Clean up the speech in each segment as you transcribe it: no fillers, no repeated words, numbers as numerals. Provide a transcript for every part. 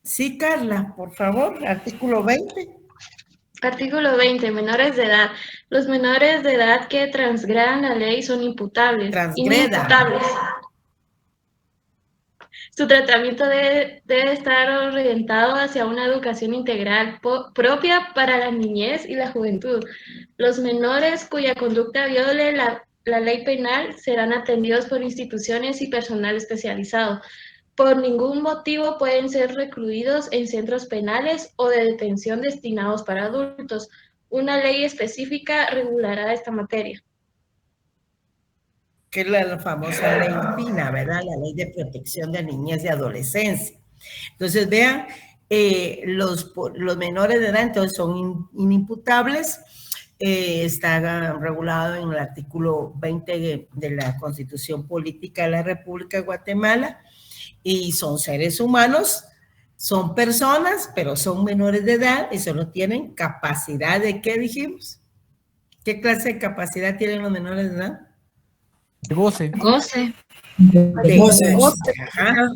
Sí, Carla, por favor, artículo 20. Artículo 20. Menores de edad. Los menores de edad que transgredan la ley son inimputables. Su tratamiento debe estar orientado hacia una educación integral propia para la niñez y la juventud. Los menores cuya conducta viole la ley penal serán atendidos por instituciones y personal especializado. Por ningún motivo pueden ser recluidos en centros penales o de detención destinados para adultos. Una ley específica regulará esta materia. Que es la famosa ley PINA, ¿verdad? La Ley de Protección de Niñez y Adolescencia. Entonces, vean, los menores de edad entonces son inimputables. Está regulado en el artículo 20 de la Constitución Política de la República de Guatemala y son seres humanos, son personas, pero son menores de edad y solo tienen capacidad de, ¿qué dijimos? ¿Qué clase de capacidad tienen los menores de edad? De goce. Goce. De goce. Ajá.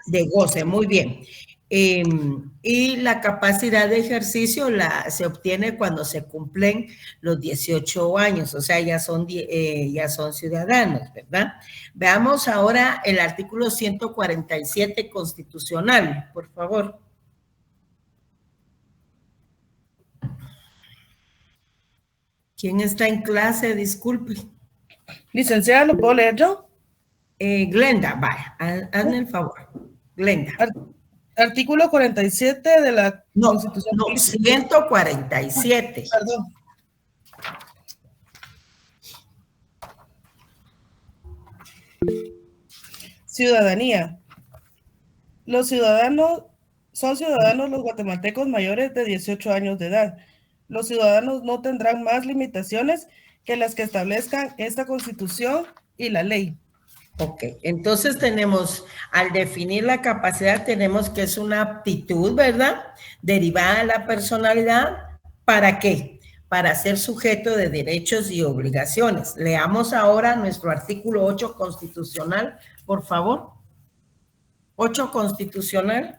De goce, muy bien. Y la capacidad de ejercicio se obtiene cuando se cumplen los 18 años, o sea, ya son ciudadanos, ¿verdad? Veamos ahora el artículo 147 constitucional, por favor. ¿Quién está en clase? Disculpe. Licenciada, ¿lo puedo leer yo? Glenda, vaya, hazme el favor. Glenda. Artículo 47 de la Constitución. No, 147. Perdón. Ciudadanía. Los ciudadanos son ciudadanos los guatemaltecos mayores de 18 años de edad. Los ciudadanos no tendrán más limitaciones que las que establezcan esta Constitución y la ley. Ok, entonces tenemos, al definir la capacidad, tenemos que es una aptitud, ¿verdad? Derivada de la personalidad, ¿para qué? Para ser sujeto de derechos y obligaciones. Leamos ahora nuestro artículo 8 constitucional, por favor. 8 constitucional.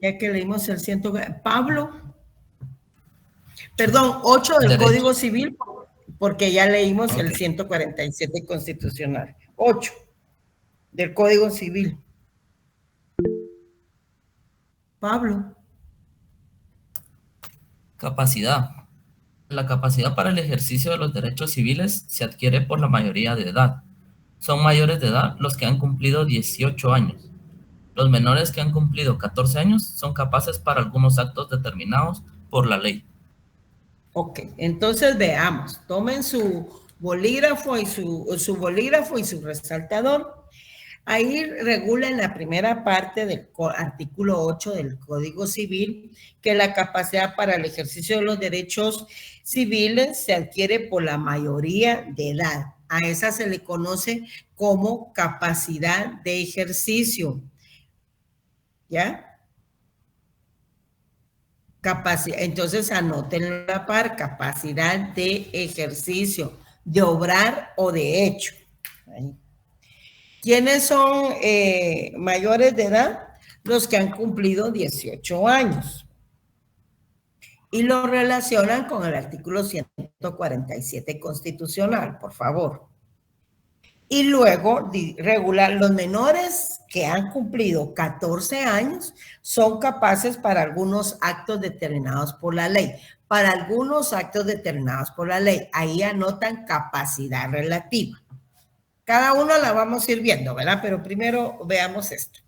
Ya que leímos el 100. Pablo. Perdón, 8 del Código Civil, porque ya leímos el 147 constitucional. 8 del Código Civil. Pablo. Capacidad. La capacidad para el ejercicio de los derechos civiles se adquiere por la mayoría de edad. Son mayores de edad los que han cumplido 18 años. Los menores que han cumplido 14 años son capaces para algunos actos determinados por la ley. Ok, entonces veamos, tomen su bolígrafo y su resaltador. Ahí regula en la primera parte del artículo 8 del Código Civil que la capacidad para el ejercicio de los derechos civiles se adquiere por la mayoría de edad. A esa se le conoce como capacidad de ejercicio. ¿Ya? Capacidad, entonces anoten la par, capacidad de ejercicio, de obrar o de hecho. Ahí. ¿Quiénes son mayores de edad? Los que han cumplido 18 años. Y lo relacionan con el artículo 147 constitucional, por favor. Y luego regular los menores que han cumplido 14 años son capaces para algunos actos determinados por la ley. Para algunos actos determinados por la ley, ahí anotan capacidad relativa. Cada uno la vamos a ir viendo, ¿verdad? Pero primero veamos esto.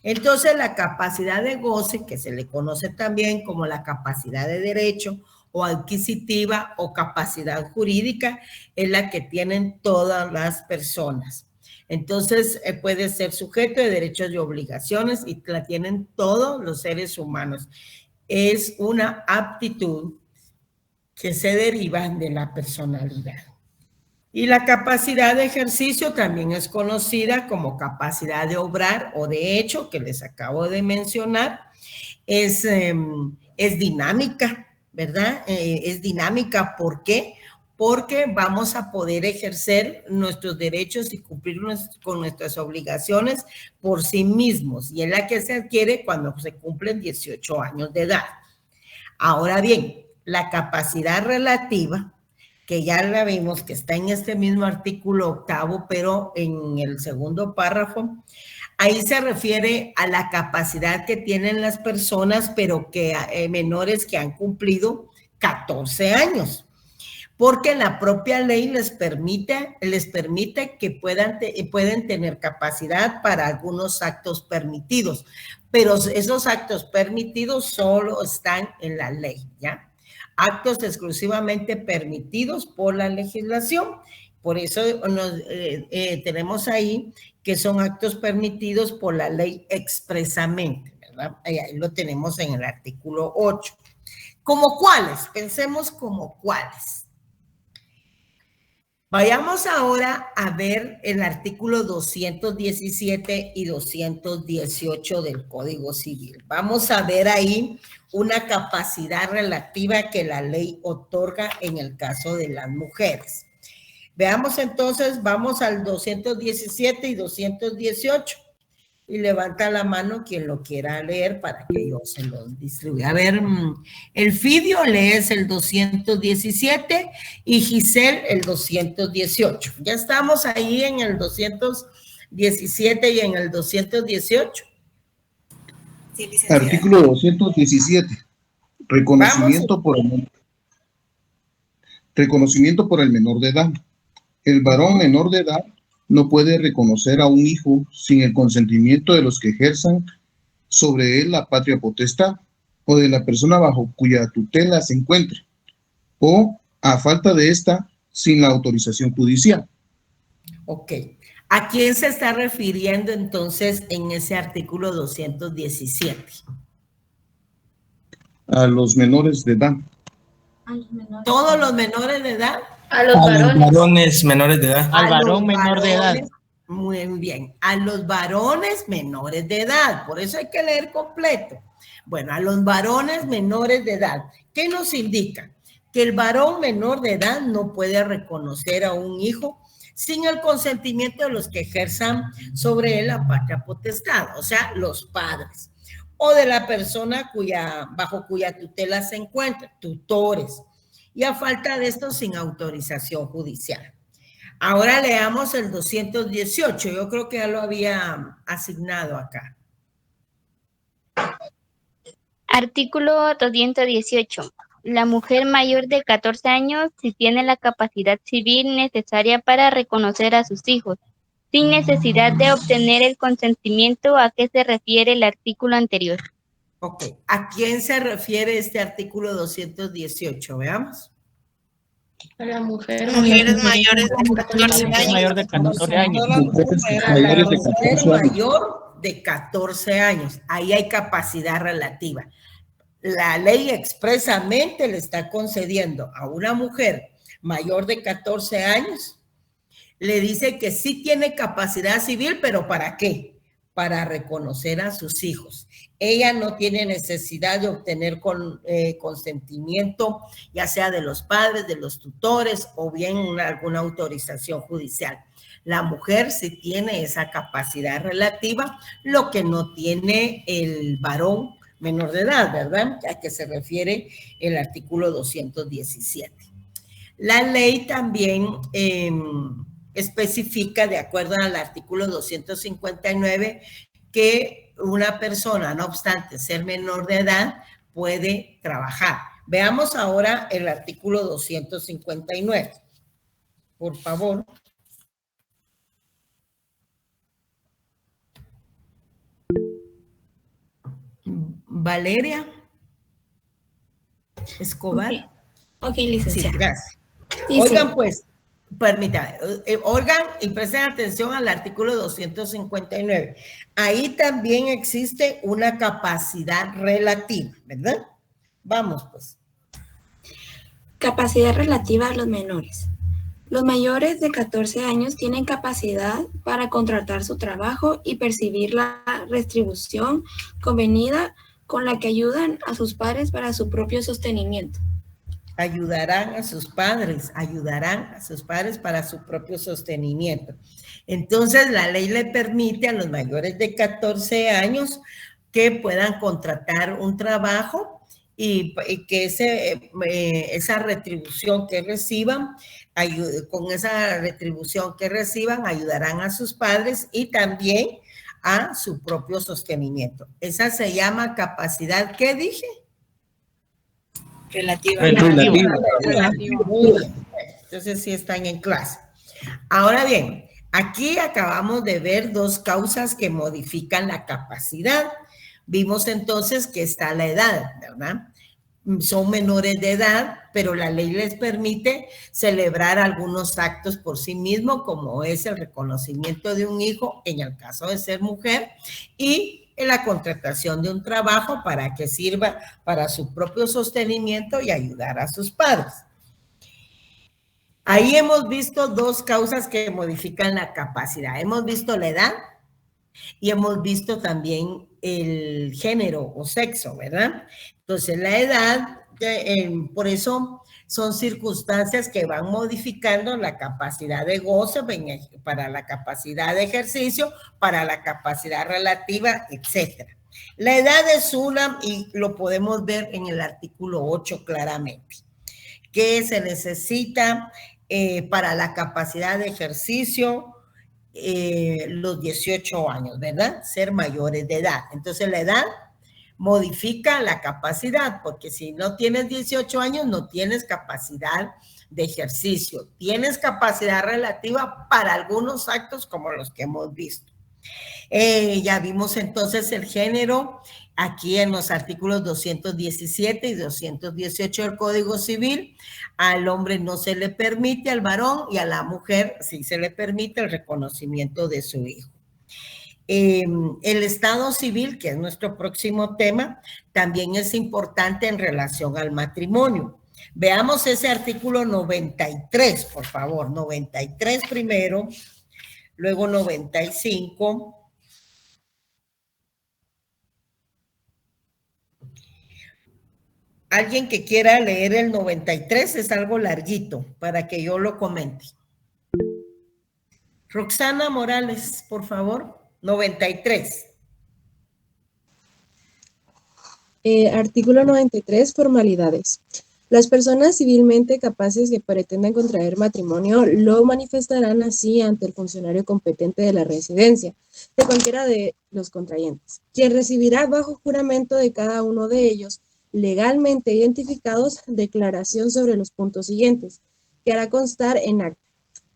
Entonces, la capacidad de goce, que se le conoce también como la capacidad de derecho o adquisitiva o capacidad jurídica, es la que tienen todas las personas. Entonces, puede ser sujeto de derechos y obligaciones y la tienen todos los seres humanos. Es una aptitud que se deriva de la personalidad. Y la capacidad de ejercicio también es conocida como capacidad de obrar o de hecho, que les acabo de mencionar. Es dinámica, ¿verdad? Es dinámica, ¿por qué? porque vamos a poder ejercer nuestros derechos y cumplir con nuestras obligaciones por sí mismos, y es la que se adquiere cuando se cumplen 18 años de edad. Ahora bien, la capacidad relativa, que ya la vimos que está en este mismo artículo 8º, pero en el segundo párrafo, ahí se refiere a la capacidad que tienen las personas, pero que menores que han cumplido 14 años. Porque la propia ley les permite que pueden tener capacidad para algunos actos permitidos, pero esos actos permitidos solo están en la ley, ¿ya? Actos exclusivamente permitidos por la legislación. Por eso tenemos ahí que son actos permitidos por la ley expresamente, ¿verdad? Ahí lo tenemos en el artículo 8. ¿Como cuáles? Pensemos como cuáles. Vayamos ahora a ver el artículo 217 y 218 del Código Civil. Vamos a ver ahí una capacidad relativa que la ley otorga en el caso de las mujeres. Veamos entonces, vamos al 217 y 218. Y levanta la mano quien lo quiera leer para que yo se lo distribuya. A ver, Elfidio, lees el 217 y Giselle el 218. Ya estamos ahí en el 217 y en el 218. Sí, artículo 217. Reconocimiento por el menor de edad. El varón menor de edad no puede reconocer a un hijo sin el consentimiento de los que ejerzan sobre él la patria potestad o de la persona bajo cuya tutela se encuentre, o, a falta de esta, sin la autorización judicial. Ok. ¿A quién se está refiriendo entonces en ese artículo 217? A los menores de edad. ¿Todos los menores de edad? A los varones menores de edad. Al varón menor de edad. Muy bien, a los varones menores de edad, por eso hay que leer completo. Bueno, a los varones menores de edad, ¿qué nos indica? Que el varón menor de edad no puede reconocer a un hijo sin el consentimiento de los que ejerzan sobre él la patria potestad, o sea, los padres, o de la persona bajo cuya tutela se encuentra, tutores, y a falta de esto sin autorización judicial. Ahora leamos el 218, yo creo que ya lo había asignado acá. Artículo 218. La mujer mayor de 14 años, si tiene la capacidad civil necesaria para reconocer a sus hijos, sin necesidad de obtener el consentimiento a que se refiere el artículo anterior. Ok, ¿a quién se refiere este artículo 218? Veamos. A la mujer. Mujeres mayores de 14 años. Mayor de 14 años. A la mujer mayor de 14 años. Ahí hay capacidad relativa. La ley expresamente le está concediendo a una mujer mayor de 14 años, le dice que sí tiene capacidad civil, pero ¿para qué? Para reconocer a sus hijos. Ella no tiene necesidad de obtener consentimiento, ya sea de los padres, de los tutores o bien alguna autorización judicial. La mujer sí tiene esa capacidad relativa, lo que no tiene el varón menor de edad, ¿verdad? A que se refiere el artículo 217. La ley también especifica, de acuerdo al artículo 259, que una persona, no obstante ser menor de edad, puede trabajar. Veamos ahora el artículo 259. Por favor. Valeria Escobar. Ok, licenciada. Sí, gracias. Sí, Oigan, sí. pues, permítame, oigan y presten atención al artículo 259. Ahí también existe una capacidad relativa, ¿verdad? Vamos, pues. Capacidad relativa a los menores. Los mayores de 14 años tienen capacidad para contratar su trabajo y percibir la retribución convenida con la que ayudan a sus padres para su propio sostenimiento. ayudarán a sus padres para su propio sostenimiento. Entonces, la ley le permite a los mayores de 14 años que puedan contratar un trabajo y que esa retribución que reciban, con esa retribución que reciban, ayudarán a sus padres y también a su propio sostenimiento. Esa se llama capacidad, ¿qué dije? Relativa. Muy bien. Entonces sí están en clase. Ahora bien, aquí acabamos de ver dos causas que modifican la capacidad. Vimos entonces que está la edad, ¿verdad? Son menores de edad, pero la ley les permite celebrar algunos actos por sí mismo, como es el reconocimiento de un hijo, en el caso de ser mujer, y en la contratación de un trabajo para que sirva para su propio sostenimiento y ayudar a sus padres. Ahí hemos visto dos causas que modifican la capacidad. Hemos visto la edad y hemos visto también el género o sexo, ¿verdad? Entonces, la edad, por eso son circunstancias que van modificando la capacidad de goce para la capacidad de ejercicio, para la capacidad relativa, etcétera. La edad es una, y lo podemos ver en el artículo 8 claramente, que se necesita para la capacidad de ejercicio los 18 años, ¿verdad? Ser mayores de edad. Entonces, la edad modifica la capacidad, porque si no tienes 18 años, no tienes capacidad de ejercicio. Tienes capacidad relativa para algunos actos como los que hemos visto. Ya vimos entonces el género aquí en los artículos 217 y 218 del Código Civil. Al hombre no se le permite, al varón, y a la mujer sí se le permite el reconocimiento de su hijo. El estado civil, que es nuestro próximo tema, también es importante en relación al matrimonio. Veamos ese artículo 93, por favor. 93 primero, luego 95. Alguien que quiera leer el 93, es algo larguito, para que yo lo comente. Roxana Morales, por favor. 93. Artículo 93, formalidades. Las personas civilmente capaces que pretendan contraer matrimonio lo manifestarán así ante el funcionario competente de la residencia de cualquiera de los contrayentes, quien recibirá bajo juramento de cada uno de ellos, legalmente identificados, declaración sobre los puntos siguientes, que hará constar en acta: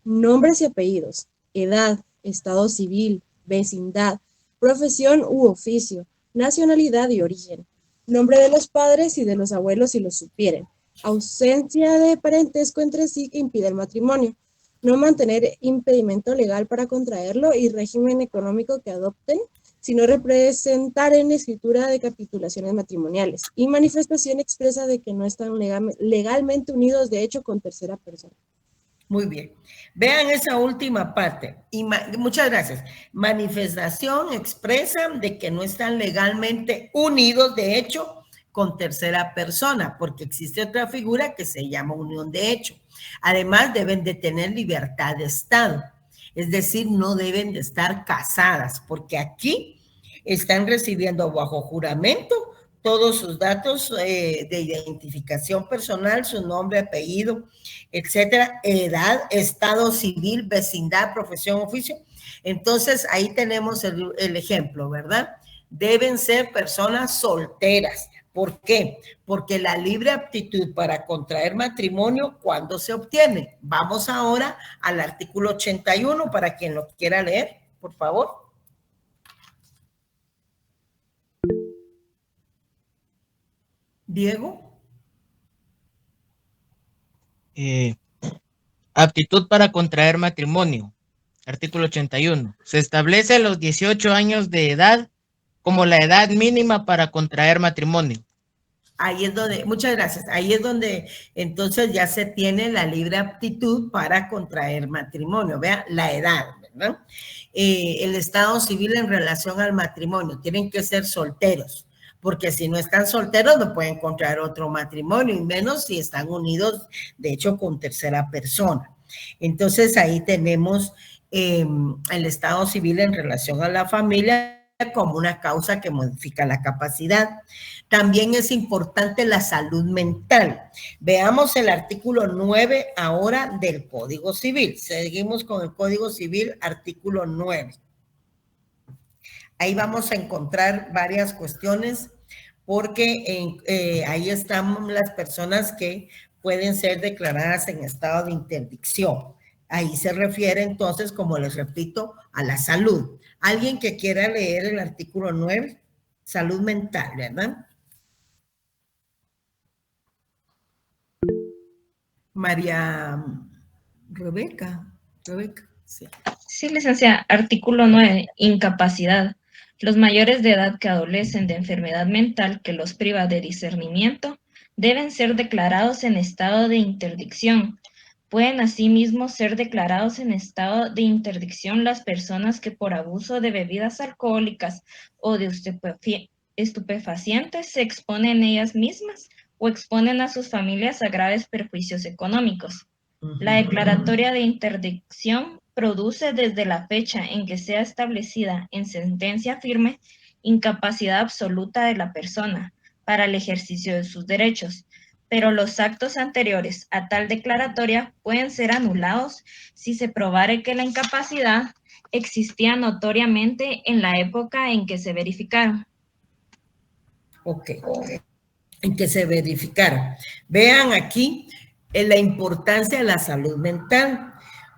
nombres y apellidos, edad, estado civil, vecindad, profesión u oficio, nacionalidad y origen, nombre de los padres y de los abuelos si los supieren, ausencia de parentesco entre sí que impida el matrimonio, no mantener impedimento legal para contraerlo y régimen económico que adopten, sino representar en escritura de capitulaciones matrimoniales y manifestación expresa de que no están legalmente unidos de hecho con tercera persona. Muy bien. Vean esa última parte. Y muchas gracias. Manifestación expresa de que no están legalmente unidos, de hecho, con tercera persona, porque existe otra figura que se llama unión de hecho. Además, deben de tener libertad de estado. Es decir, no deben de estar casadas, porque aquí están recibiendo bajo juramento todos sus datos de identificación personal, su nombre, apellido, etcétera, edad, estado civil, vecindad, profesión, oficio. Entonces, ahí tenemos el ejemplo, ¿verdad? Deben ser personas solteras. ¿Por qué? Porque la libre aptitud para contraer matrimonio, ¿cuándo se obtiene? Vamos ahora al artículo 81 para quien lo quiera leer, por favor. Diego. Aptitud para contraer matrimonio. Artículo 81. Se establece los 18 años de edad como la edad mínima para contraer matrimonio. Ahí es donde, muchas gracias, ahí es donde entonces ya se tiene la libre aptitud para contraer matrimonio. Vea, la edad, ¿verdad? El estado civil en relación al matrimonio, tienen que ser solteros, porque si no están solteros no pueden contraer otro matrimonio, y menos si están unidos, de hecho, con tercera persona. Entonces, ahí tenemos el estado civil en relación a la familia como una causa que modifica la capacidad. También es importante la salud mental. Veamos el artículo 9 ahora del Código Civil. Seguimos con el Código Civil, artículo 9. Ahí vamos a encontrar varias cuestiones porque ahí están las personas que pueden ser declaradas en estado de interdicción. Ahí se refiere entonces, como les repito, a la salud. ¿Alguien que quiera leer el artículo 9? Salud mental, ¿verdad? María Rebeca, sí. Sí, licenciada. Artículo 9, incapacidad. Los mayores de edad que adolecen de enfermedad mental que los priva de discernimiento deben ser declarados en estado de interdicción. Pueden asimismo ser declarados en estado de interdicción las personas que por abuso de bebidas alcohólicas o de estupefacientes se exponen ellas mismas o exponen a sus familias a graves perjuicios económicos. La declaratoria de interdicción produce desde la fecha en que sea establecida en sentencia firme incapacidad absoluta de la persona para el ejercicio de sus derechos, pero los actos anteriores a tal declaratoria pueden ser anulados si se probare que la incapacidad existía notoriamente en la época en que se verificaron. Ok, en que se verificaron. Vean aquí la importancia de la salud mental,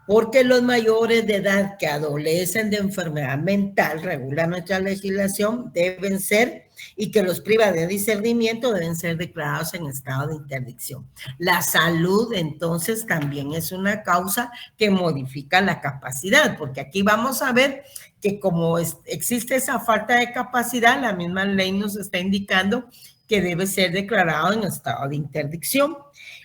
porque los mayores de edad que adolecen de enfermedad mental, regula nuestra legislación, deben ser, y que los priva de discernimiento, deben ser declarados en estado de interdicción. La salud, entonces, también es una causa que modifica la capacidad, porque aquí vamos a ver que como existe esa falta de capacidad, la misma ley nos está indicando que debe ser declarado en estado de interdicción.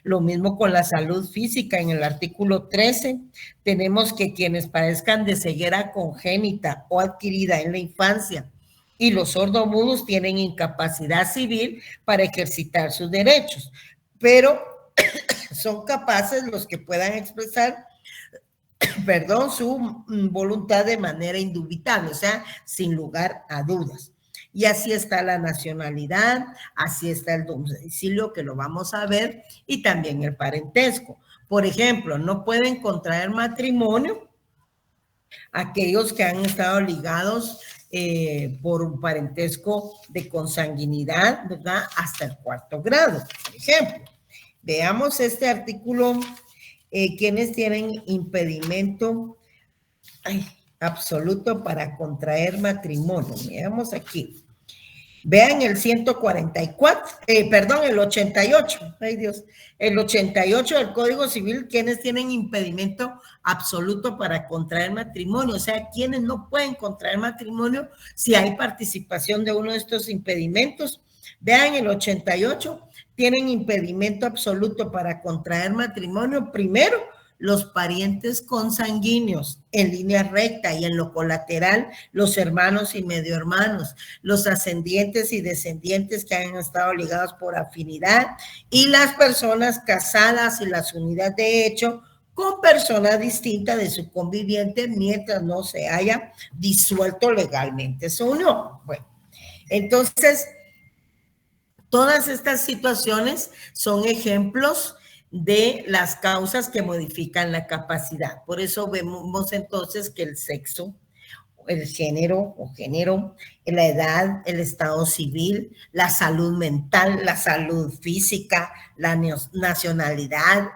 Lo mismo con la salud física. En el artículo 13 tenemos que quienes padezcan de ceguera congénita o adquirida en la infancia y los sordomudos tienen incapacidad civil para ejercitar sus derechos, pero son capaces los que puedan expresar su voluntad de manera indubitable, o sea, sin lugar a dudas. Y así está la nacionalidad, así está el domicilio, que lo vamos a ver, y también el parentesco. Por ejemplo, no pueden contraer matrimonio aquellos que han estado ligados por un parentesco de consanguinidad, ¿verdad? Hasta el 4º grado, por ejemplo. Veamos este artículo, quienes tienen impedimento absoluto para contraer matrimonio. Veamos aquí. Vean el 144, el 88, ay Dios, el 88 del Código Civil, quienes tienen impedimento absoluto para contraer matrimonio, o sea, quienes no pueden contraer matrimonio si hay participación de uno de estos impedimentos. Vean el 88, tienen impedimento absoluto para contraer matrimonio, primero, los parientes consanguíneos en línea recta y en lo colateral, los hermanos y medio hermanos, los ascendientes y descendientes que han estado ligados por afinidad y las personas casadas y las unidades de hecho con persona distinta de su conviviente mientras no se haya disuelto legalmente su unión. Bueno, entonces, todas estas situaciones son ejemplos de las causas que modifican la capacidad. Por eso vemos entonces que el sexo, el género o género, la edad, el estado civil, la salud mental, la salud física, la nacionalidad,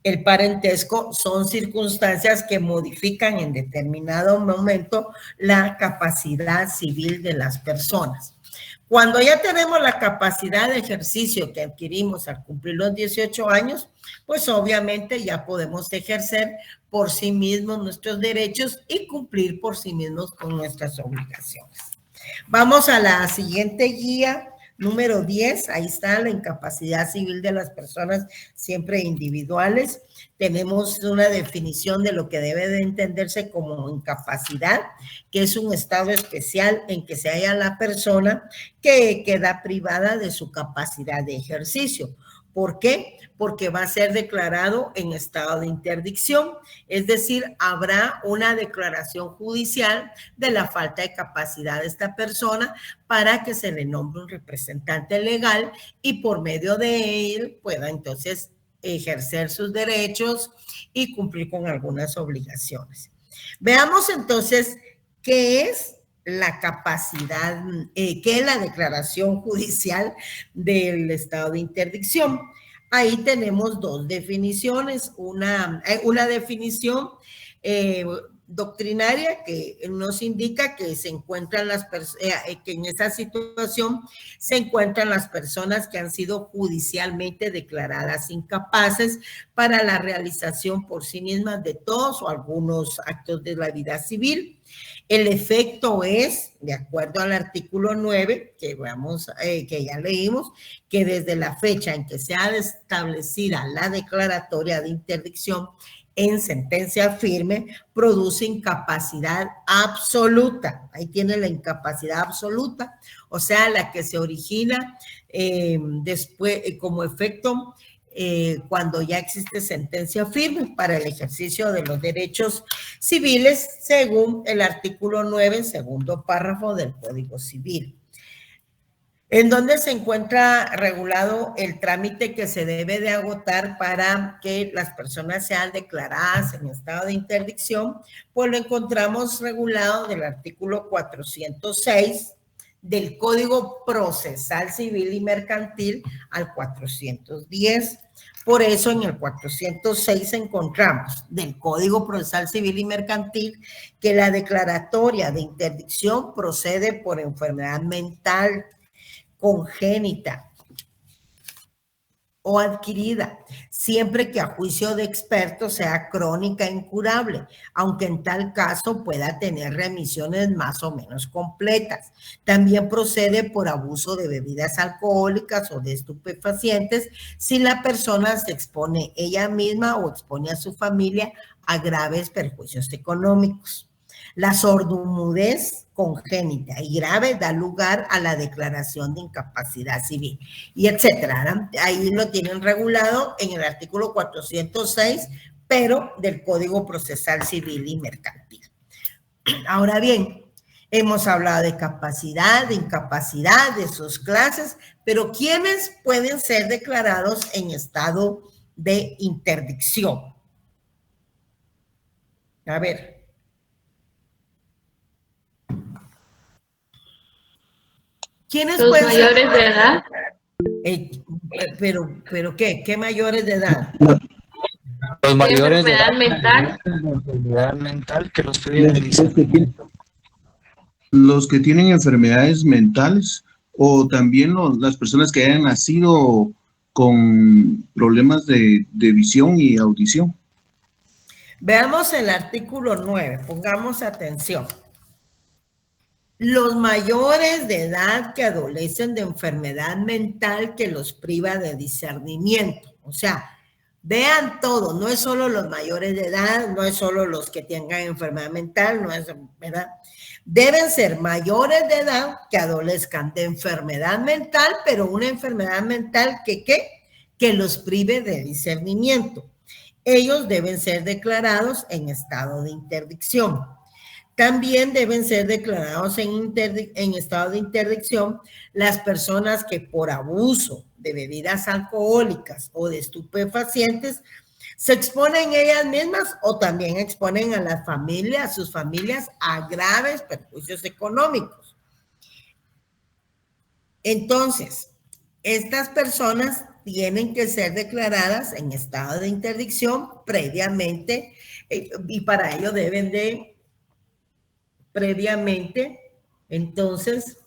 el parentesco son circunstancias que modifican en determinado momento la capacidad civil de las personas. Cuando ya tenemos la capacidad de ejercicio que adquirimos al cumplir los 18 años, pues obviamente ya podemos ejercer por sí mismos nuestros derechos y cumplir por sí mismos con nuestras obligaciones. Vamos a la siguiente guía Número 10, ahí está la incapacidad civil de las personas siempre individuales. Tenemos una definición de lo que debe de entenderse como incapacidad, que es un estado especial en que se halla la persona que queda privada de su capacidad de ejercicio. ¿Por qué? Porque va a ser declarado en estado de interdicción, es decir, habrá una declaración judicial de la falta de capacidad de esta persona para que se le nombre un representante legal y por medio de él pueda entonces ejercer sus derechos y cumplir con algunas obligaciones. Veamos entonces qué es la capacidad, qué es la declaración judicial del estado de interdicción. Ahí tenemos dos definiciones, una definición doctrinaria que nos indica que se encuentran que en esa situación se encuentran las personas que han sido judicialmente declaradas incapaces para la realización por sí mismas de todos o algunos actos de la vida civil. El efecto es, de acuerdo al artículo 9, que ya leímos, que desde la fecha en que se ha establecida la declaratoria de interdicción en sentencia firme, produce incapacidad absoluta. Ahí tiene la incapacidad absoluta, o sea, la que se origina después como efecto cuando ya existe sentencia firme para el ejercicio de los derechos civiles, según el artículo 9, segundo párrafo del Código Civil. En donde se encuentra regulado el trámite que se debe de agotar para que las personas sean declaradas en estado de interdicción, pues lo encontramos regulado del artículo 406 del Código Procesal Civil y Mercantil al 410. Por eso en el 406 encontramos del Código Procesal Civil y Mercantil que la declaratoria de interdicción procede por enfermedad mental congénita o adquirida, siempre que a juicio de expertos sea crónica e incurable, aunque en tal caso pueda tener remisiones más o menos completas. También procede por abuso de bebidas alcohólicas o de estupefacientes si la persona se expone ella misma o expone a su familia a graves perjuicios económicos. La sordumudez congénita y grave da lugar a la declaración de incapacidad civil, y etcétera. Ahí lo tienen regulado en el artículo 406, pero del Código Procesal Civil y Mercantil. Ahora bien, hemos hablado de capacidad, de incapacidad, de sus clases, pero ¿quiénes pueden ser declarados en estado de interdicción? A ver. ¿Quiénes los pueden mayores de edad? ¿Pero qué? ¿Qué mayores de edad? Los mayores de enfermedad mental. enfermedad mental que los priven de discernimiento. Los que tienen enfermedades mentales o también las personas que hayan nacido con problemas de visión y audición. Veamos el artículo 9, pongamos atención. Los mayores de edad que adolecen de enfermedad mental que los priva de discernimiento. O sea, vean todo, no es solo los mayores de edad, no es solo los que tengan enfermedad mental, no es, ¿verdad? Deben ser mayores de edad que adolezcan de enfermedad mental, pero una enfermedad mental que los prive de discernimiento. Ellos deben ser declarados en estado de interdicción. También deben ser declarados en estado de interdicción las personas que por abuso de bebidas alcohólicas o de estupefacientes se exponen ellas mismas o también exponen a las familias, a sus familias, a graves perjuicios económicos. Entonces, estas personas tienen que ser declaradas en estado de interdicción previamente y para ello deben de previamente, entonces,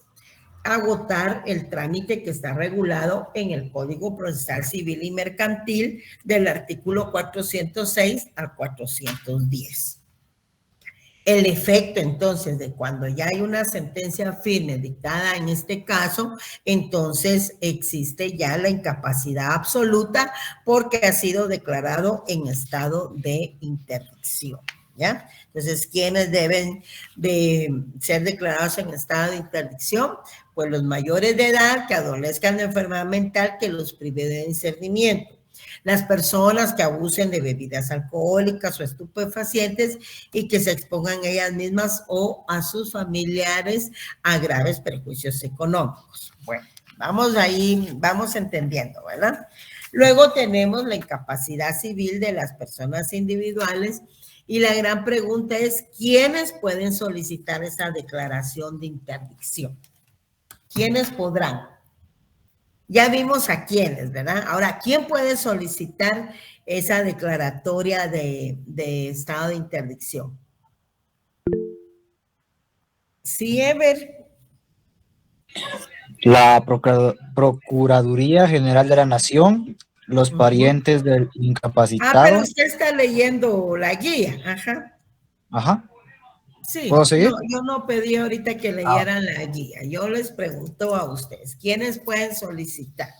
agotar el trámite que está regulado en el Código Procesal Civil y Mercantil del artículo 406 al 410. El efecto, entonces, de cuando ya hay una sentencia firme dictada en este caso, entonces existe ya la incapacidad absoluta porque ha sido declarado en estado de interdicción, ¿ya? Entonces, ¿quiénes deben de ser declarados en estado de interdicción? Pues los mayores de edad que adolezcan de enfermedad mental que los prive de discernimiento. Las personas que abusen de bebidas alcohólicas o estupefacientes y que se expongan ellas mismas o a sus familiares a graves perjuicios económicos. Bueno, vamos ahí, vamos entendiendo, ¿verdad? Luego tenemos la incapacidad civil de las personas individuales y la gran pregunta es, ¿quiénes pueden solicitar esa declaración de interdicción? ¿Quiénes podrán? Ya vimos a quiénes, ¿verdad? Ahora, ¿quién puede solicitar esa declaratoria de estado de interdicción? Sí, Ever. La Procuraduría General de la Nación, los parientes del incapacitado. Ah, pero usted está leyendo la guía, ajá. Ajá. Sí, ¿Puedo seguir? yo no pedí ahorita que leyeran la guía. Yo les pregunto a ustedes, ¿quiénes pueden solicitar?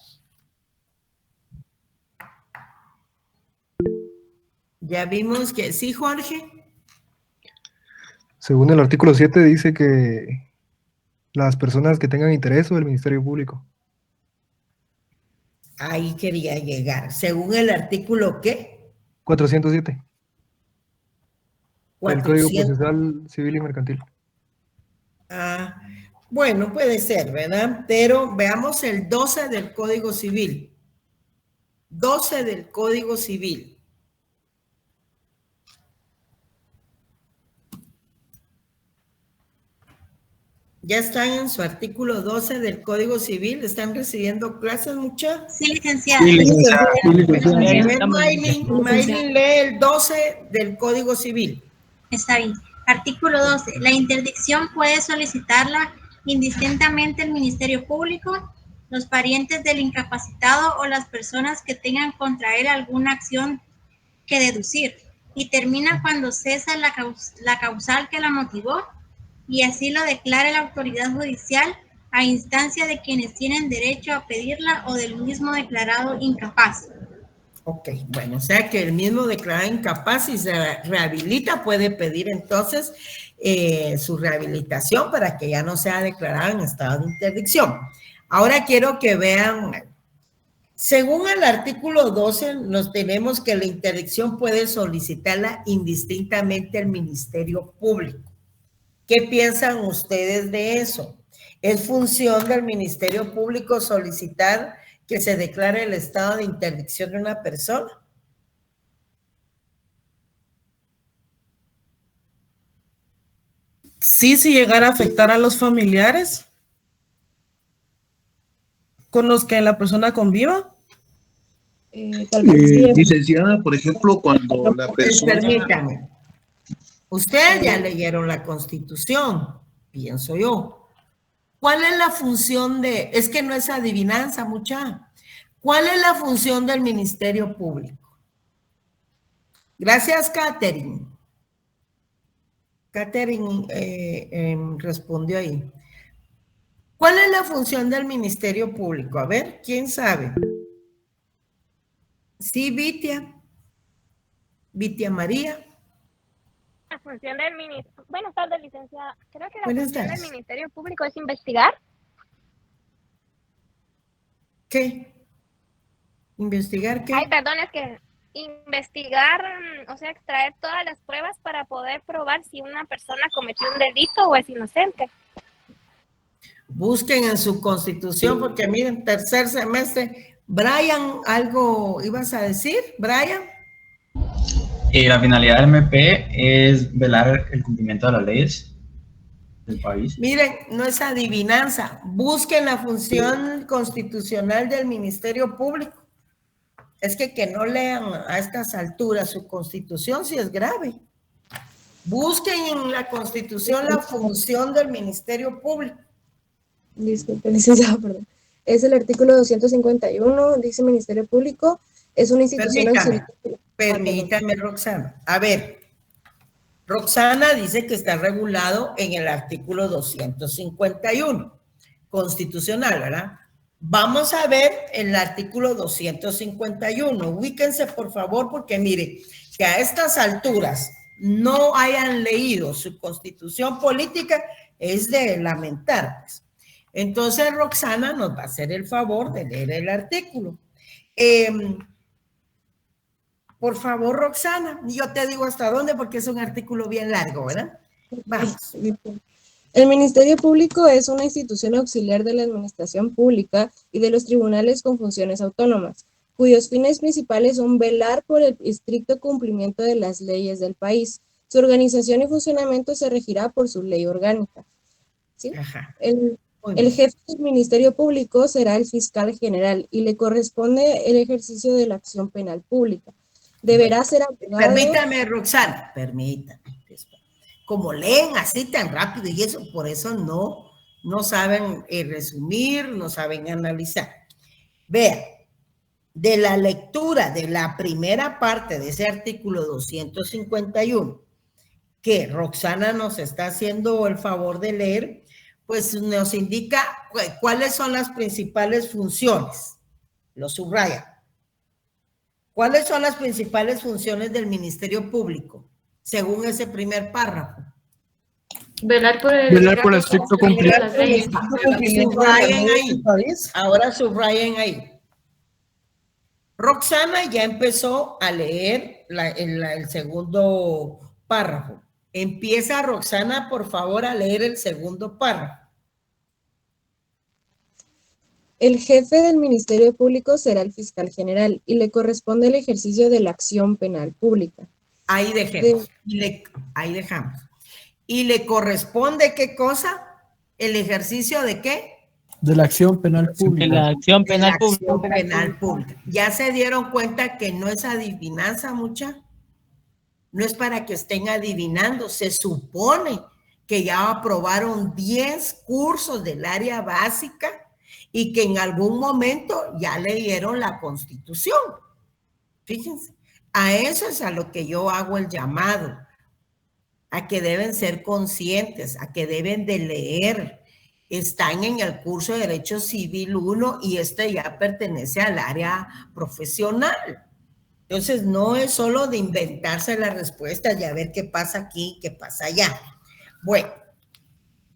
Ya vimos que sí, Jorge. Según el artículo 7 dice que las personas que tengan interés o el Ministerio Público. Ahí quería llegar. Según el artículo, ¿qué? 407. El Código 400. Procesal Civil y Mercantil. Ah, bueno, puede ser, ¿verdad? Pero veamos el 12 del Código Civil. 12 del Código Civil. ¿Ya están en su artículo 12 del Código Civil? ¿Están recibiendo clases, muchachos? Sí, licenciada. Sí, licenciada. Sí, licenciada. Maylin lee el 12 del Código Civil. Está bien. Artículo 12. La interdicción puede solicitarla indistintamente el Ministerio Público, los parientes del incapacitado o las personas que tengan contra él alguna acción que deducir, y termina cuando cesa la causal que la motivó, y así lo declare la autoridad judicial a instancia de quienes tienen derecho a pedirla o del mismo declarado incapaz. Ok, bueno, o sea que el mismo declarado incapaz, si se rehabilita, puede pedir entonces su rehabilitación para que ya no sea declarado en estado de interdicción. Ahora quiero que vean, según el artículo 12, nos tenemos que la interdicción puede solicitarla indistintamente el Ministerio Público. ¿Qué piensan ustedes de eso? ¿Es función del Ministerio Público solicitar que se declare el estado de interdicción de una persona? Sí, si llegara a afectar a los familiares con los que la persona conviva. Tal vez sí. Licenciada, por ejemplo, cuando la persona... Permítame. Ustedes ya leyeron la Constitución, pienso yo. ¿Cuál es la función de...? Es que no es adivinanza, mucha. ¿Cuál es la función del Ministerio Público? Gracias, Catherine. Catherine respondió ahí. ¿Cuál es la función del Ministerio Público? A ver, ¿quién sabe? Sí, Vitia. Vitia María. La función del Ministerio... Buenas tardes, licenciada. Creo que la Buenas función tardes. del Ministerio Público es investigar. ¿Qué? ¿Investigar qué? Ay, perdón, es que investigar, o sea, extraer todas las pruebas para poder probar si una persona cometió un delito o es inocente. Busquen en su Constitución, porque miren, tercer semestre. Brian, ¿algo ibas a decir, Brian? La finalidad del MP es velar el cumplimiento de las leyes del país. Miren, no es adivinanza. Busquen la función constitucional del Ministerio Público. Es que no lean a estas alturas su Constitución si es grave. Busquen en la Constitución la función del Ministerio Público. Disculpe, licenciado, perdón. Es el artículo 251, dice Ministerio Público, es una institución auxiliar. Permítame, Roxana. A ver, Roxana dice que está regulado en el artículo 251, constitucional, ¿verdad? Vamos a ver el artículo 251. Ubíquense, por favor, porque mire, que a estas alturas no hayan leído su constitución política es de lamentar, pues. Entonces, Roxana nos va a hacer el favor de leer el artículo. Por favor, Roxana, yo te digo hasta dónde porque es un artículo bien largo, ¿verdad? Vamos. El Ministerio Público es una institución auxiliar de la administración pública y de los tribunales con funciones autónomas, cuyos fines principales son velar por el estricto cumplimiento de las leyes del país. Su organización y funcionamiento se regirá por su ley orgánica. ¿Sí? El jefe del Ministerio Público será el fiscal general y le corresponde el ejercicio de la acción penal pública. Deberá ser abogado. Permítame, Roxana, permítame. Como leen así tan rápido y eso, por eso no saben resumir, no saben analizar. Vea, de la lectura de la primera parte de ese artículo 251, que Roxana nos está haciendo el favor de leer, pues nos indica cuáles son las principales funciones. Lo subraya. ¿Cuáles son las principales funciones del Ministerio Público, según ese primer párrafo? Velar por el estricto cumplimiento de las leyes. Subrayen ahí. Ahora subrayen ahí. Roxana ya empezó a leer el segundo párrafo. Empieza, Roxana, por favor, a leer el segundo párrafo. El jefe del Ministerio Público será el fiscal general y le corresponde el ejercicio de la acción penal pública. Ahí dejemos. Ahí dejamos. ¿Y le corresponde qué cosa? ¿El ejercicio de qué? De la acción penal pública. De la acción penal pública. Acción penal pública. ¿Ya se dieron cuenta que no es adivinanza, mucha? No es para que estén adivinando. Se supone que ya aprobaron 10 cursos del área básica y que en algún momento ya leyeron la Constitución. Fíjense, a eso es a lo que yo hago el llamado, a que deben ser conscientes, a que deben de leer. Están en el curso de Derecho Civil 1 y este ya pertenece al área profesional. Entonces, no es solo de inventarse las respuestas y a ver qué pasa aquí, qué pasa allá. Bueno,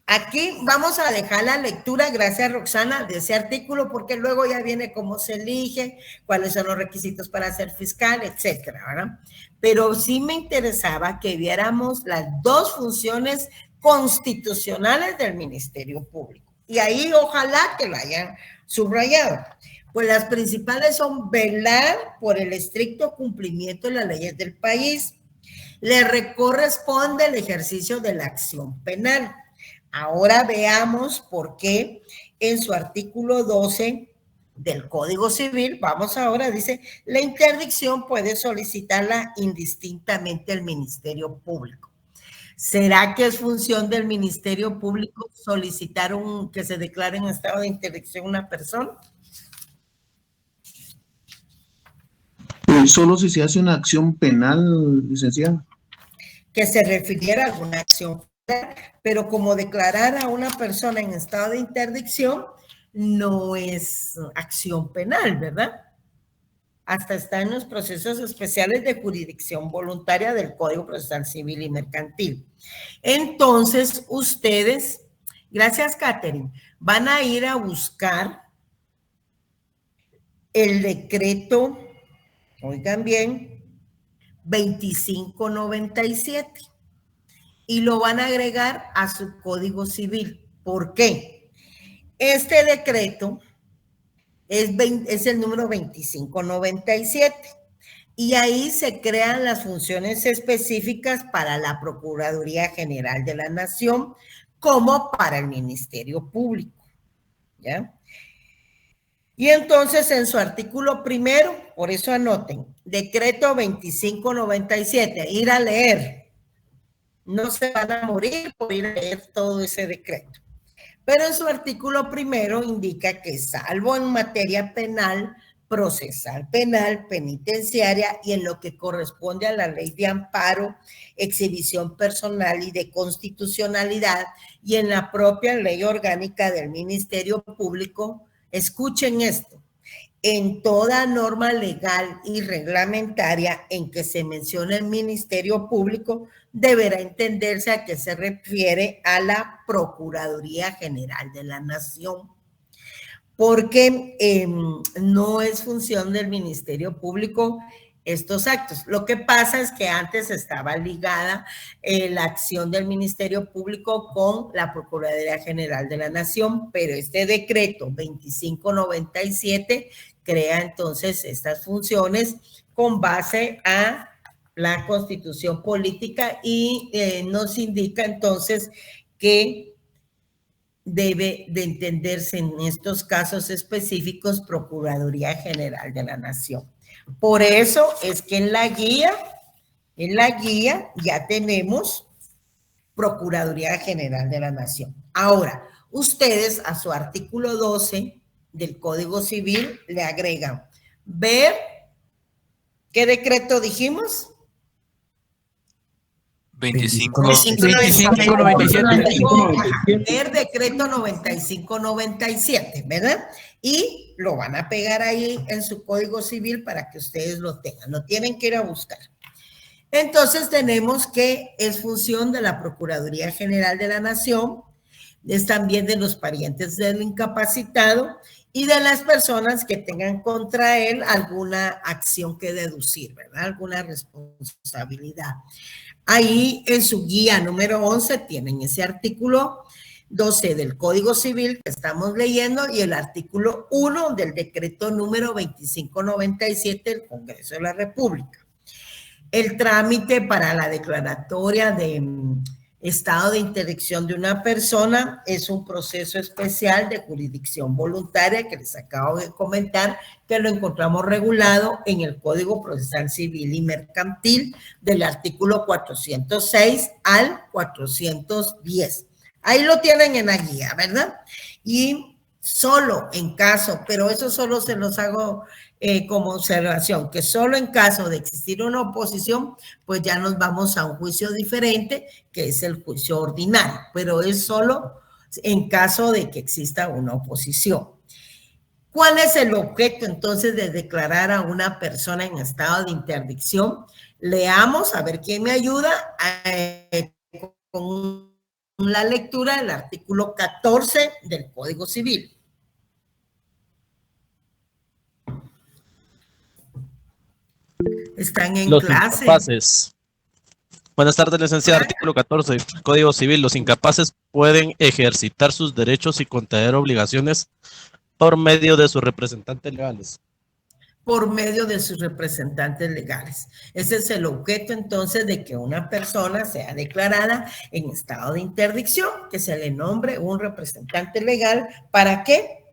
aquí vamos a dejar la lectura, gracias Roxana, de ese artículo, porque luego ya viene cómo se elige, cuáles son los requisitos para ser fiscal, etcétera, ¿verdad? Pero sí me interesaba que viéramos las dos funciones constitucionales del Ministerio Público. Y ahí ojalá que lo hayan subrayado. Pues las principales son velar por el estricto cumplimiento de las leyes del país. Le corresponde el ejercicio de la acción penal. Ahora veamos por qué en su artículo 12 del Código Civil, vamos ahora, dice, la interdicción puede solicitarla indistintamente el Ministerio Público. ¿Será que es función del Ministerio Público solicitar que se declare en estado de interdicción una persona? Solo si se hace una acción penal, licenciada. Que se refiriera a alguna acción penal, pero como declarar a una persona en estado de interdicción no es acción penal, ¿verdad? Hasta está en los procesos especiales de jurisdicción voluntaria del Código Procesal Civil y Mercantil. Entonces, ustedes, gracias Catherine, van a ir a buscar el decreto, oigan bien, 2597 y lo van a agregar a su Código Civil. ¿Por qué? Este decreto es el número 2597 y ahí se crean las funciones específicas para la Procuraduría General de la Nación como para el Ministerio Público, ¿ya? Y entonces en su artículo primero, por eso anoten, decreto 2597, ir a leer. No se van a morir por ir a leer todo ese decreto. Pero en su artículo primero indica que salvo en materia penal, procesal penal, penitenciaria y en lo que corresponde a la ley de amparo, exhibición personal y de constitucionalidad y en la propia ley orgánica del Ministerio Público. Escuchen esto. En toda norma legal y reglamentaria en que se mencione el Ministerio Público, deberá entenderse a qué se refiere a la Procuraduría General de la Nación, porque no es función del Ministerio Público estos actos. Lo que pasa es que antes estaba ligada la acción del Ministerio Público con la Procuraduría General de la Nación, pero este decreto 2597 crea entonces estas funciones con base a la Constitución Política y nos indica entonces que debe de entenderse en estos casos específicos Procuraduría General de la Nación. Por eso es que en la guía ya tenemos Procuraduría General de la Nación. Ahora, ustedes a su artículo 12 del Código Civil le agregan ver, ¿qué decreto dijimos? 2597. El decreto 9597, ¿verdad? Y lo van a pegar ahí en su Código Civil para que ustedes lo tengan. Lo tienen que ir a buscar. Entonces tenemos que es función de la Procuraduría General de la Nación, es también de los parientes del incapacitado y de las personas que tengan contra él alguna acción que deducir, ¿verdad? Alguna responsabilidad. Ahí en su guía número 11 tienen ese artículo 12 del Código Civil que estamos leyendo y el artículo 1 del decreto número 2597 del Congreso de la República. El trámite para la declaratoria de estado de interdicción de una persona es un proceso especial de jurisdicción voluntaria que les acabo de comentar, que lo encontramos regulado en el Código Procesal Civil y Mercantil del artículo 406 al 410. Ahí lo tienen en la guía, ¿verdad? Y solo en caso, pero eso solo se los hago como observación, que solo en caso de existir una oposición, pues ya nos vamos a un juicio diferente, que es el juicio ordinario, pero es solo en caso de que exista una oposición. ¿Cuál es el objeto entonces de declarar a una persona en estado de interdicción? Leamos, a ver quién me ayuda, con la lectura del artículo 14 del Código Civil. Están en Los clase. incapaces. Buenas tardes, licenciada. Artículo 14 del Código Civil. Los incapaces pueden ejercitar sus derechos y contraer obligaciones por medio de sus representantes legales. Por medio de sus representantes legales. Ese es el objeto entonces de que una persona sea declarada en estado de interdicción, que se le nombre un representante legal. ¿Para qué?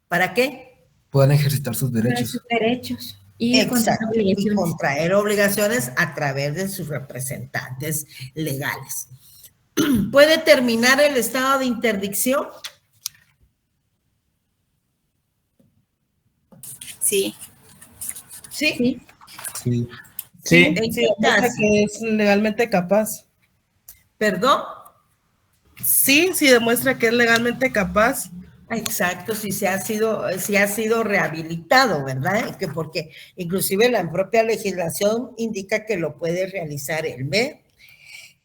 ¿Para qué? Puedan ejercitar sus derechos. Para sus derechos. Exacto, y contraer obligaciones a través de sus representantes legales. ¿Puede terminar el estado de interdicción? Sí. ¿Sí? Sí. ¿En qué caso? Que es legalmente capaz. ¿Perdón? Sí, sí demuestra que es legalmente capaz. Exacto, si ha sido rehabilitado, ¿verdad? Que porque inclusive la propia legislación indica que lo puede realizar el MED.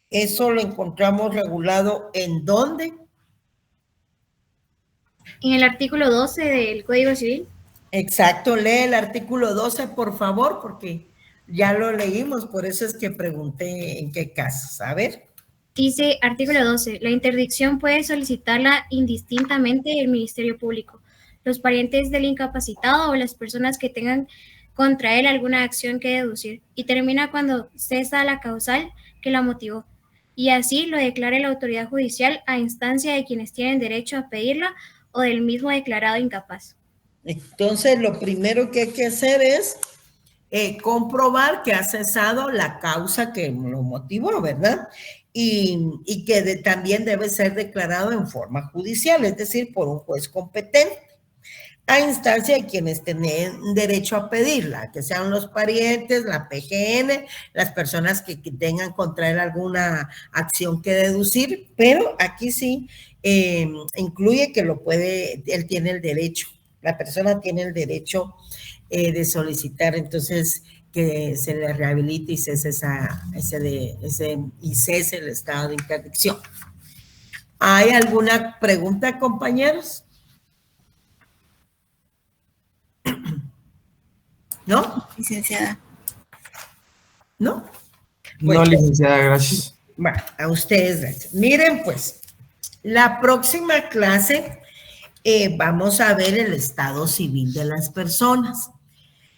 Eso lo encontramos regulado ¿en dónde? En el artículo 12 del Código Civil. Exacto, lee el artículo 12, por favor, porque ya lo leímos, por eso es que pregunté en qué casos. A ver. Dice, artículo 12, la interdicción puede solicitarla indistintamente el Ministerio Público, los parientes del incapacitado o las personas que tengan contra él alguna acción que deducir, y termina cuando cesa la causal que la motivó, y así lo declare la autoridad judicial a instancia de quienes tienen derecho a pedirla o del mismo declarado incapaz. Entonces, lo primero que hay que hacer es comprobar que ha cesado la causa que lo motivó, ¿verdad? Y que también debe ser declarado en forma judicial, es decir, por un juez competente. a instancia de quienes tienen derecho a pedirla, que sean los parientes, la PGN, las personas que tengan contra él alguna acción que deducir, pero aquí sí incluye que lo puede, él tiene el derecho, la persona tiene el derecho de solicitar entonces que se le rehabilite y cese el estado de interdicción. ¿Hay alguna pregunta, compañeros? ¿No? Licenciada. ¿No? Bueno, no, licenciada, gracias. Bueno, a ustedes gracias. Miren, pues, la próxima clase vamos a ver el estado civil de las personas.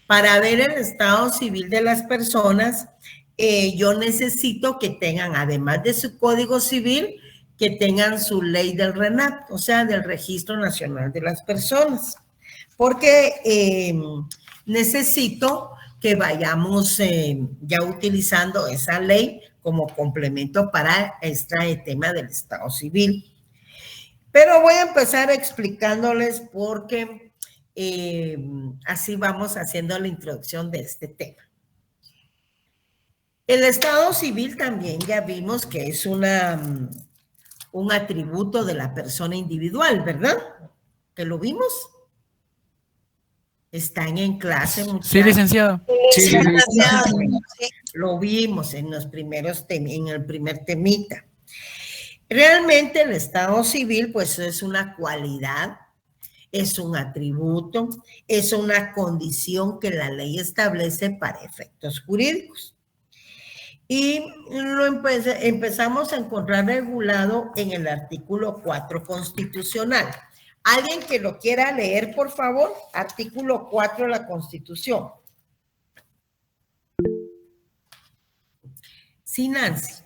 Para ver el estado civil de las personas, yo necesito que tengan, además de su código civil, que tengan su ley del RENAP, o sea, del Registro Nacional de las Personas. Porque necesito que vayamos ya utilizando esa ley como complemento para este tema del estado civil. Pero voy a empezar explicándoles porque así vamos haciendo la introducción de este tema. El estado civil también ya vimos que es un atributo de la persona individual, ¿verdad? ¿Que lo vimos? ¿Están en clase, muchachos? Sí, licenciado. Sí, licenciado. Lo vimos en los primeros en el primer temita. Realmente el estado civil, pues, es una cualidad, es un atributo, es una condición que la ley establece para efectos jurídicos. Y lo empezamos a encontrar regulado en el artículo 4 constitucional. ¿Alguien que lo quiera leer, por favor? Artículo 4 de la Constitución. Sí, Nancy.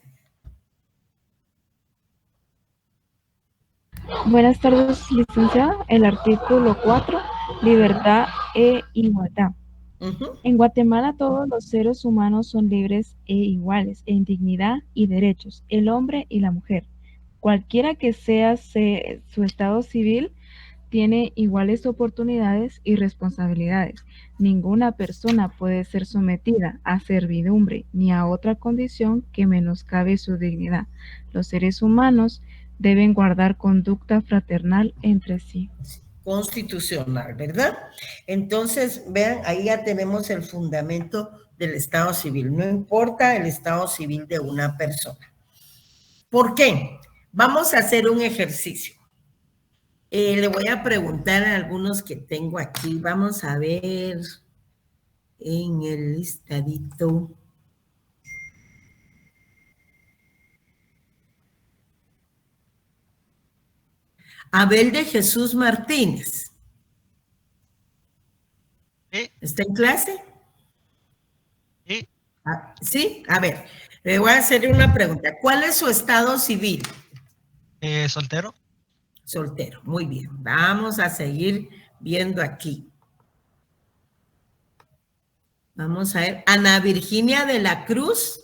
Buenas tardes, licenciada. El artículo 4, libertad e igualdad. En Guatemala todos los seres humanos son libres e iguales en dignidad y derechos, el hombre y la mujer. Cualquiera que sea su estado civil, tiene iguales oportunidades y responsabilidades. Ninguna persona puede ser sometida a servidumbre ni a otra condición que menoscabe su dignidad. Los seres humanos deben guardar conducta fraternal entre sí. Constitucional, ¿verdad? Entonces, vean, ahí ya tenemos el fundamento del estado civil. No importa el estado civil de una persona. ¿Por qué? Vamos a hacer un ejercicio. Le voy a preguntar a algunos que tengo aquí. Vamos a ver en el listadito. Abel de Jesús Martínez. ¿Sí? ¿Está en clase? Sí. ¿Sí? A ver, le voy a hacer una pregunta. ¿Cuál es su estado civil? Soltero. Soltero, muy bien. Vamos a seguir viendo aquí. Vamos a ver. Ana Virginia de la Cruz.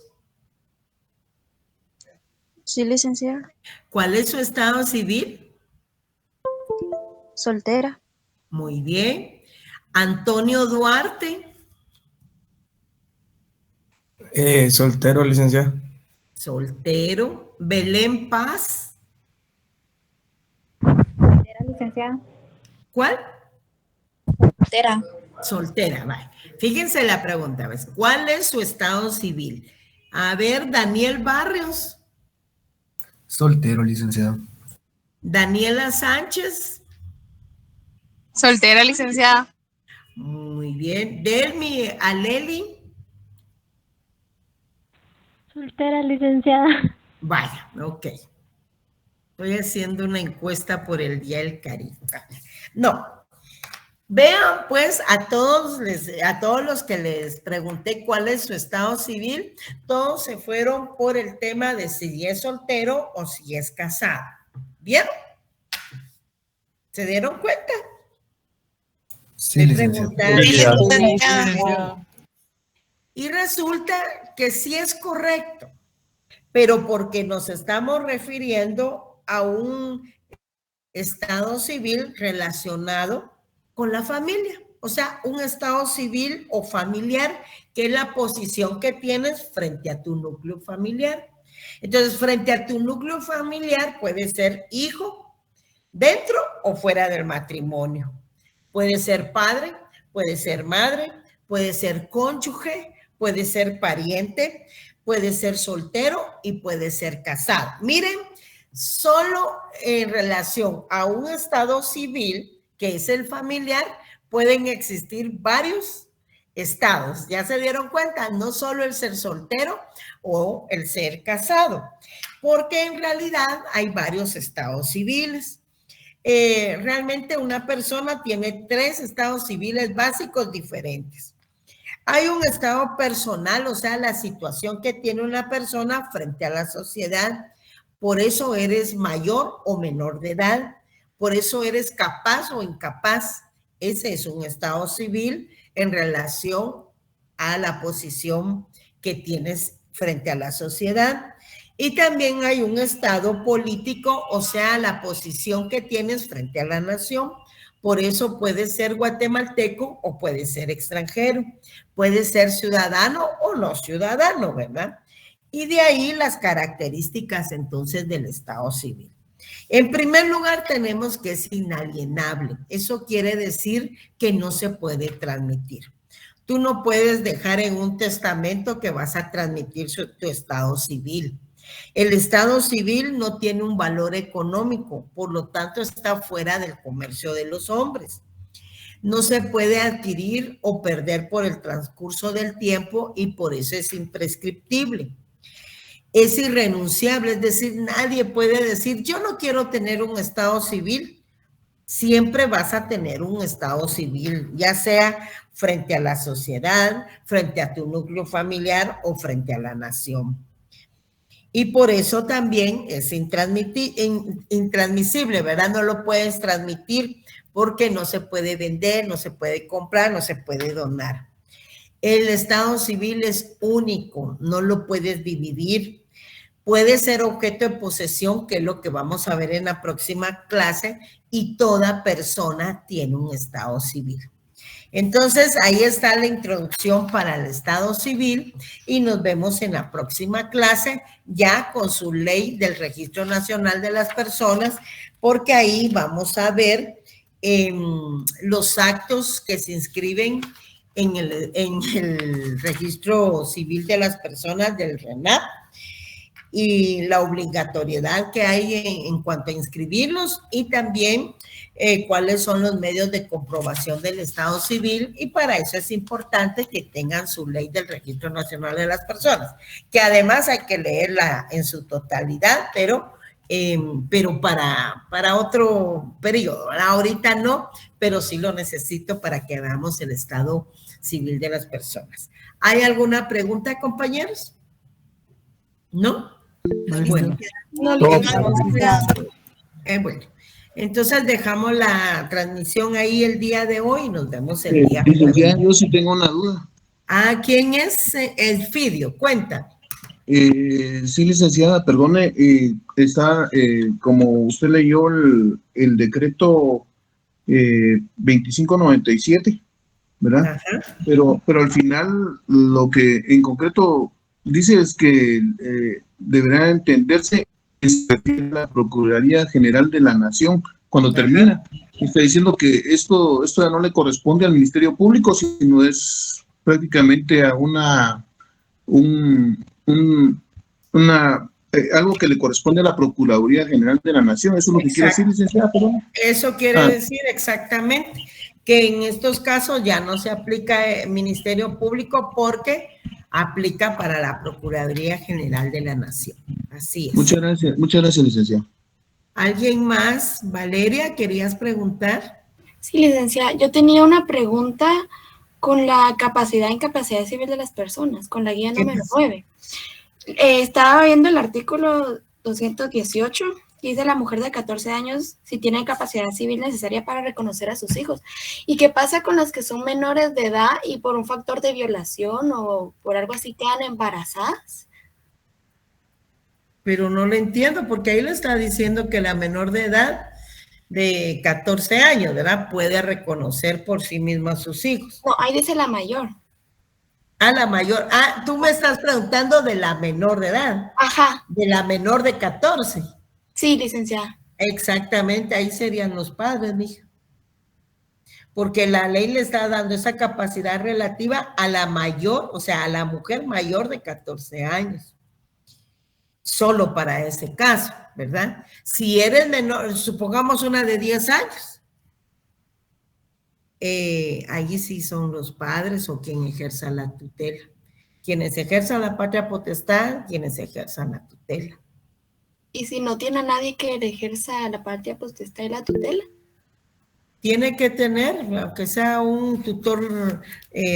Sí, licenciada. ¿Cuál es su estado civil? Soltera. Muy bien. Antonio Duarte. Soltero, licenciada. Soltero. Belén Paz. Licenciada. ¿Cuál? Soltera. Soltera, vale. Fíjense la pregunta, ¿ves? ¿Cuál es su estado civil? A ver, Daniel Barrios. Soltero, licenciado. Daniela Sánchez. Soltera, licenciada. Muy bien. Delmi Aleli. Soltera, licenciada. Vaya, ok. Estoy haciendo una encuesta por el Día del Cariño. No. Vean, pues, a todos los que les pregunté cuál es su estado civil, todos se fueron por el tema de si es soltero o si es casado. ¿Vieron? ¿Se dieron cuenta? Sí, licenciado. Y resulta que sí es correcto, pero porque nos estamos refiriendo a un estado civil relacionado con la familia. O sea, un estado civil o familiar, que es la posición que tienes frente a tu núcleo familiar. Entonces, frente a tu núcleo familiar puede ser hijo, dentro o fuera del matrimonio. Puede ser padre, puede ser madre, puede ser cónyuge, puede ser pariente, puede ser soltero y puede ser casado. Miren, solo en relación a un estado civil, que es el familiar, pueden existir varios estados. ¿Ya se dieron cuenta? No solo el ser soltero o el ser casado, porque en realidad hay varios estados civiles. Realmente una persona tiene 3 estados civiles básicos diferentes. Hay un estado personal, o sea, la situación que tiene una persona frente a la sociedad. Por eso eres mayor o menor de edad. Por eso eres capaz o incapaz. Ese es un estado civil en relación a la posición que tienes frente a la sociedad. Y también hay un estado político, o sea, la posición que tienes frente a la nación. Por eso puede ser guatemalteco o puede ser extranjero. Puede ser ciudadano o no ciudadano, ¿verdad? Y de ahí las características entonces del estado civil. En primer lugar, tenemos que es inalienable. Eso quiere decir que no se puede transmitir. Tú no puedes dejar en un testamento que vas a transmitir tu estado civil. El estado civil no tiene un valor económico, por lo tanto está fuera del comercio de los hombres. No se puede adquirir o perder por el transcurso del tiempo y por eso es imprescriptible. Es irrenunciable, es decir, nadie puede decir, yo no quiero tener un estado civil. Siempre vas a tener un estado civil, ya sea frente a la sociedad, frente a tu núcleo familiar o frente a la nación. Y por eso también es intransmisible, ¿verdad? No lo puedes transmitir porque no se puede vender, no se puede comprar, no se puede donar. El estado civil es único, no lo puedes dividir. Puede ser objeto de posesión, que es lo que vamos a ver en la próxima clase, y toda persona tiene un estado civil. Entonces, ahí está la introducción para el estado civil y nos vemos en la próxima clase ya con su ley del Registro Nacional de las Personas, porque ahí vamos a ver los actos que se inscriben en el Registro Civil de las Personas del RENAP y la obligatoriedad que hay en cuanto a inscribirlos y también cuáles son los medios de comprobación del estado civil, y para eso es importante que tengan su ley del Registro Nacional de las Personas, que además hay que leerla en su totalidad, pero para otro periodo. Ahorita no, pero sí lo necesito para que hagamos el estado civil de las personas. ¿Hay alguna pregunta, compañeros? ¿No? Bueno. Bueno. Entonces dejamos la transmisión ahí el día de hoy y nos vemos el día. Yo sí tengo una duda. Ah, ¿quién es Elfidio? Cuenta. Sí, licenciada, perdone, está, como usted leyó el decreto 2597, ¿verdad? Ajá. Pero al final lo que en concreto dice es que deberá entenderse es la Procuraduría General de la Nación cuando termina. Está diciendo que esto ya no le corresponde al Ministerio Público, sino es prácticamente a algo que le corresponde a la Procuraduría General de la Nación. ¿Eso es lo que quiere decir, licenciada? Eso quiere decir exactamente que en estos casos ya no se aplica el Ministerio Público porque aplica para la Procuraduría General de la Nación. Así es. Muchas gracias, licenciada. ¿Alguien más? Valeria, ¿querías preguntar? Sí, licenciada, yo tenía una pregunta con la capacidad e incapacidad civil de las personas, con la guía número 9. Estaba viendo el artículo 218, que dice la mujer de 14 años si tiene capacidad civil necesaria para reconocer a sus hijos. ¿Y qué pasa con las que son menores de edad y por un factor de violación o por algo así quedan embarazadas? Pero no lo entiendo, porque ahí le está diciendo que la menor de edad de 14 años, ¿verdad? Puede reconocer por sí misma a sus hijos. No, ahí dice la mayor. Ah, la mayor. Ah, tú me estás preguntando de la menor de edad. Ajá. De la menor de 14. Sí, licenciada. Exactamente, ahí serían los padres, mija. Porque la ley le está dando esa capacidad relativa a la mayor, o sea, a la mujer mayor de 14 años. Solo para ese caso, ¿verdad? Si eres menor, supongamos una de 10 años, allí sí son los padres o quien ejerza la tutela. Quienes ejerzan la patria potestad, quienes ejerzan la tutela. ¿Y si no tiene a nadie que ejerza la patria potestad y la tutela? Tiene que tener, aunque sea un tutor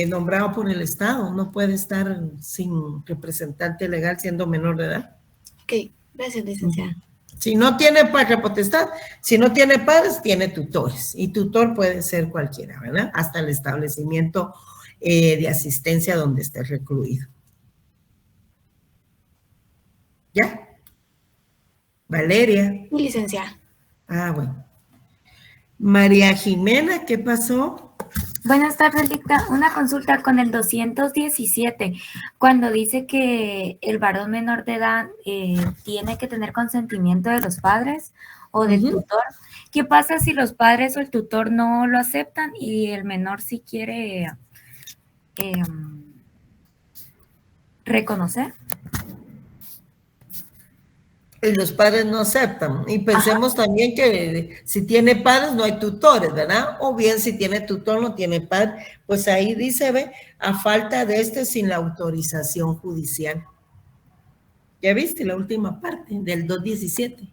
nombrado por el Estado, no puede estar sin representante legal siendo menor de edad. Ok, gracias, licenciada. Si no tiene patria potestad, si no tiene padres, tiene tutores. Y tutor puede ser cualquiera, ¿verdad? Hasta el establecimiento de asistencia donde esté recluido. ¿Ya? Valeria. Mi licenciada. Ah, bueno. María Jimena, ¿qué pasó? Buenas tardes, Licta. Una consulta con el 217, cuando dice que el varón menor de edad tiene que tener consentimiento de los padres o del tutor. ¿Qué pasa si los padres o el tutor no lo aceptan y el menor sí quiere reconocer? Y los padres no aceptan. Y pensemos también que si tiene padres no hay tutores, ¿verdad? O bien si tiene tutor no tiene padre. Pues ahí dice, ve, a falta de sin la autorización judicial. ¿Ya viste la última parte del 217?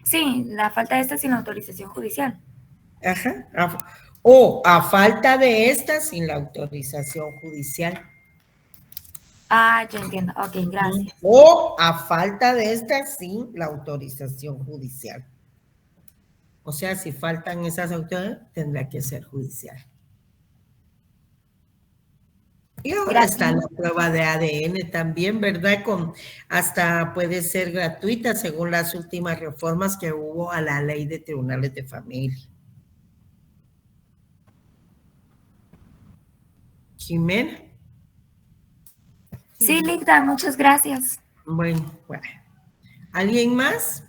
Sí, la falta de sin la autorización judicial. Ajá. O a falta de sin la autorización judicial. Ah, yo entiendo. Ok, gracias. O a falta de sin la autorización judicial. O sea, si faltan esas autoridades, tendrá que ser judicial. Y ahora está la prueba de ADN también, ¿verdad? Hasta puede ser gratuita según las últimas reformas que hubo a la ley de tribunales de familia. Jimena. Sí, Licta, muchas gracias. Bueno. ¿Alguien más?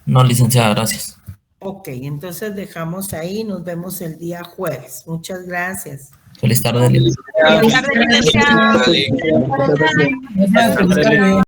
No, licenciada, gracias. Ok, entonces dejamos ahí, nos vemos el día jueves. Muchas gracias. Feliz tarde, licenciada. Feliz tarde, licenciada. Feliz tarde.